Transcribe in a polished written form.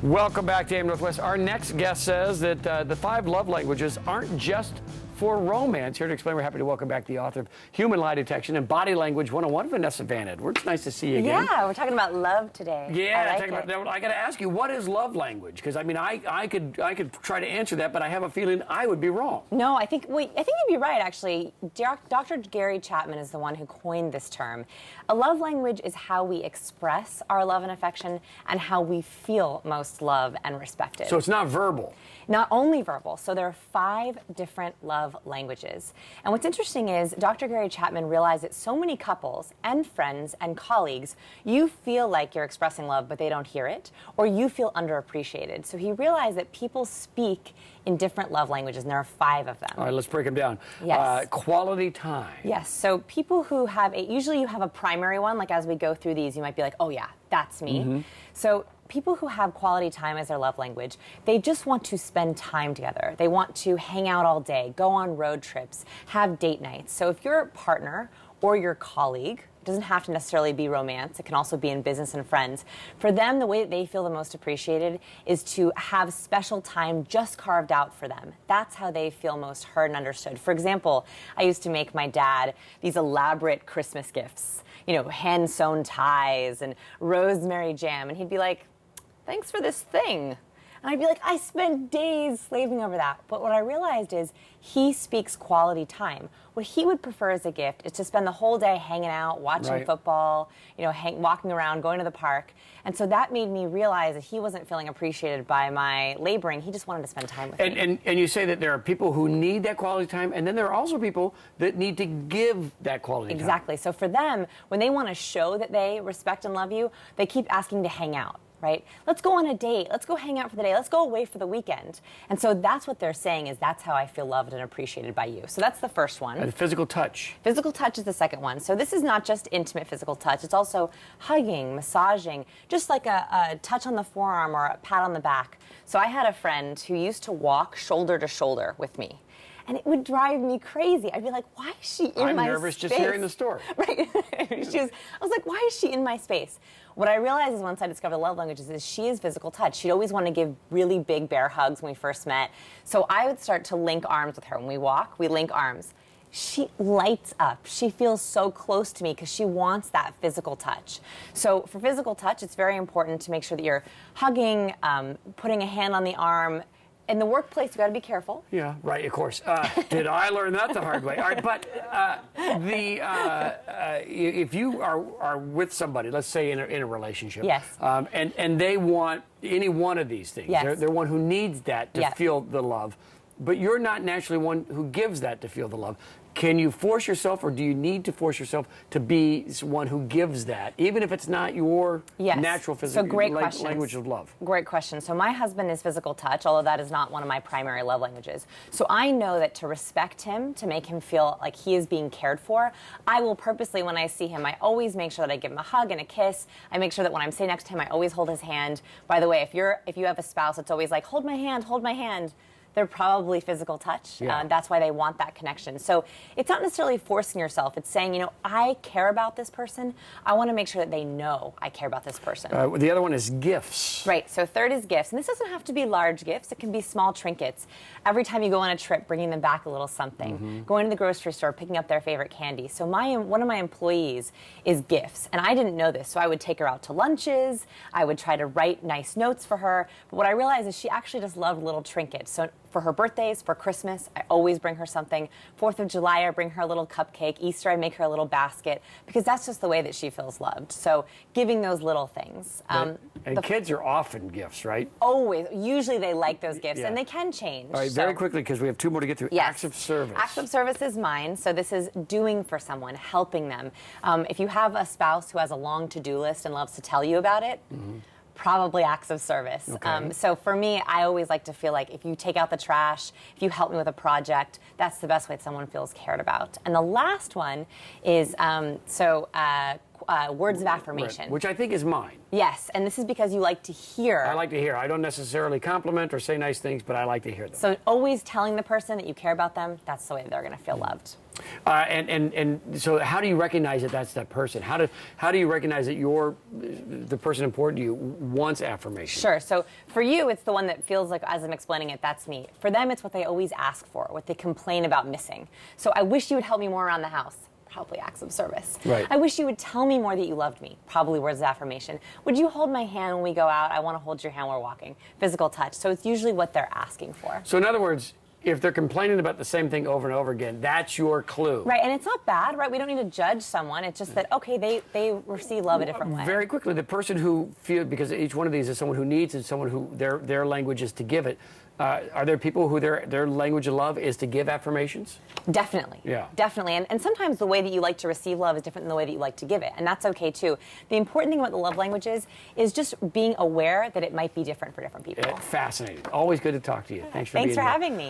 Welcome back to AM Northwest. Our next guest says that the 5 love languages aren't just for romance. Here to explain, we're happy to welcome back the author of Human Lie Detection and Body Language 101, Vanessa Van Edwards. Nice to see you again. Yeah, we're talking about love today. Yeah, I got to ask you, what is love language? Because I mean, I could try to answer that, but I have a feeling I would be wrong. No, I think you'd be right. Actually, Dr. Gary Chapman is the one who coined this term. A love language is how we express our love and affection and how we feel most loved and respected. So it's not verbal. Not only verbal. So there are 5 different love languages. And what's interesting is Dr. Gary Chapman realized that so many couples and friends and colleagues, you feel like you're expressing love, but they don't hear it, or you feel underappreciated. So he realized that people speak in different love languages, and there are 5 of them. All right, let's break them down. Yes. Quality time. Yes. So people who have usually you have a primary one, like as we go through these, you might be like, oh yeah, that's me. Mm-hmm. So people who have quality time as their love language, they just want to spend time together. They want to hang out all day, go on road trips, have date nights. So if your partner or your colleague, it doesn't have to necessarily be romance, it can also be in business and friends. For them, the way that they feel the most appreciated is to have special time just carved out for them. That's how they feel most heard and understood. For example, I used to make my dad these elaborate Christmas gifts, you know, hand-sewn ties and rosemary jam, and he'd be like, thanks for this thing. And I'd be like, I spent days slaving over that. But what I realized is he speaks quality time. What he would prefer as a gift is to spend the whole day hanging out, watching football, you know, walking around, going to the park. And so that made me realize that he wasn't feeling appreciated by my laboring. He just wanted to spend time with me. And you say that there are people who need that quality time, and then there are also people that need to give that quality time. Exactly. So for them, when they want to show that they respect and love you, they keep asking to hang out. Right? Let's go on a date. Let's go hang out for the day. Let's go away for the weekend. And so that's what they're saying is that's how I feel loved and appreciated by you. So that's the first one. And physical touch. Physical touch is the second one. So this is not just intimate physical touch. It's also hugging, massaging, just like a touch on the forearm or a pat on the back. So I had a friend who used to walk shoulder to shoulder with me. And it would drive me crazy. I'd be like, why is she in my space? I'm nervous just hearing the story. Right. I was like, why is she in my space? What I realized is once I discovered love languages is she is physical touch. She'd always want to give really big bear hugs when we first met. So I would start to link arms with her. When we walk, we link arms. She lights up. She feels so close to me because she wants that physical touch. So for physical touch, it's very important to make sure that you're hugging, putting a hand on the arm. In the workplace, you got to be careful. Yeah, right, of course. Did I learn that the hard way? All right, but if you are with somebody, let's say in a relationship, yes, and they want any one of these things, yes, they're one who needs that to yes, feel the love, but you're not naturally one who gives that to feel the love. Can you force yourself, or do you need to force yourself to be one who gives that, even if it's not your natural physical language of love? Great question. So my husband is physical touch, although that is not one of my primary love languages. So I know that to respect him, to make him feel like he is being cared for, I will purposely, when I see him, I always make sure that I give him a hug and a kiss. I make sure that when I'm sitting next to him, I always hold his hand. By the way, if you have a spouse, it's always like, hold my hand, hold my hand. They're probably physical touch. Yeah. That's why they want that connection. So it's not necessarily forcing yourself. It's saying, you know, I care about this person. I want to make sure that they know I care about this person. The other one is gifts. Right. So third is gifts. And this doesn't have to be large gifts. It can be small trinkets. Every time you go on a trip, bringing them back a little something. Mm-hmm. Going to the grocery store, picking up their favorite candy. So one of my employees is gifts. And I didn't know this. So I would take her out to lunches. I would try to write nice notes for her. But what I realized is she actually just loved little trinkets. So for her birthdays, for Christmas, I always bring her something. 4th of July, I bring her a little cupcake. Easter, I make her a little basket, because that's just the way that she feels loved. So giving those little things. And kids are often gifts, right? Always. Usually they like those gifts, and they can change. All right, very quickly, because we have 2 more to get through. Yes. Acts of service. Acts of service is mine. So this is doing for someone, helping them. If you have a spouse who has a long to-do list and loves to tell you about it, probably acts of service. Okay. So for me, I always like to feel like if you take out the trash, if you help me with a project, that's the best way someone feels cared about. And the last one is words of affirmation. Which I think is mine. Yes, and this is because you like to hear. I like to hear. I don't necessarily compliment or say nice things, but I like to hear them. So always telling the person that you care about them, that's the way they're going to feel loved. And so how do you recognize that that's that person? How do you recognize that the person important to you wants affirmation? Sure. So for you, it's the one that feels like, as I'm explaining it, that's me. For them, it's what they always ask for, what they complain about missing. So I wish you would help me more around the house. Probably acts of service. Right. I wish you would tell me more that you loved me. Probably words of affirmation. Would you hold my hand when we go out? I want to hold your hand while we're walking. Physical touch. So it's usually what they're asking for. So in other words, if they're complaining about the same thing over and over again, that's your clue. Right, and it's not bad, right? We don't need to judge someone. It's just that, okay, they receive love a different way. Very quickly, the person who feels, because each one of these is someone who needs and someone who their language is to give it. Are there people who their language of love is to give affirmations? Definitely. Yeah. Definitely. And sometimes the way that you like to receive love is different than the way that you like to give it. And that's okay, too. The important thing about the love languages is just being aware that it might be different for different people. Fascinating. Always good to talk to you. Thanks for being here. Thanks for having me.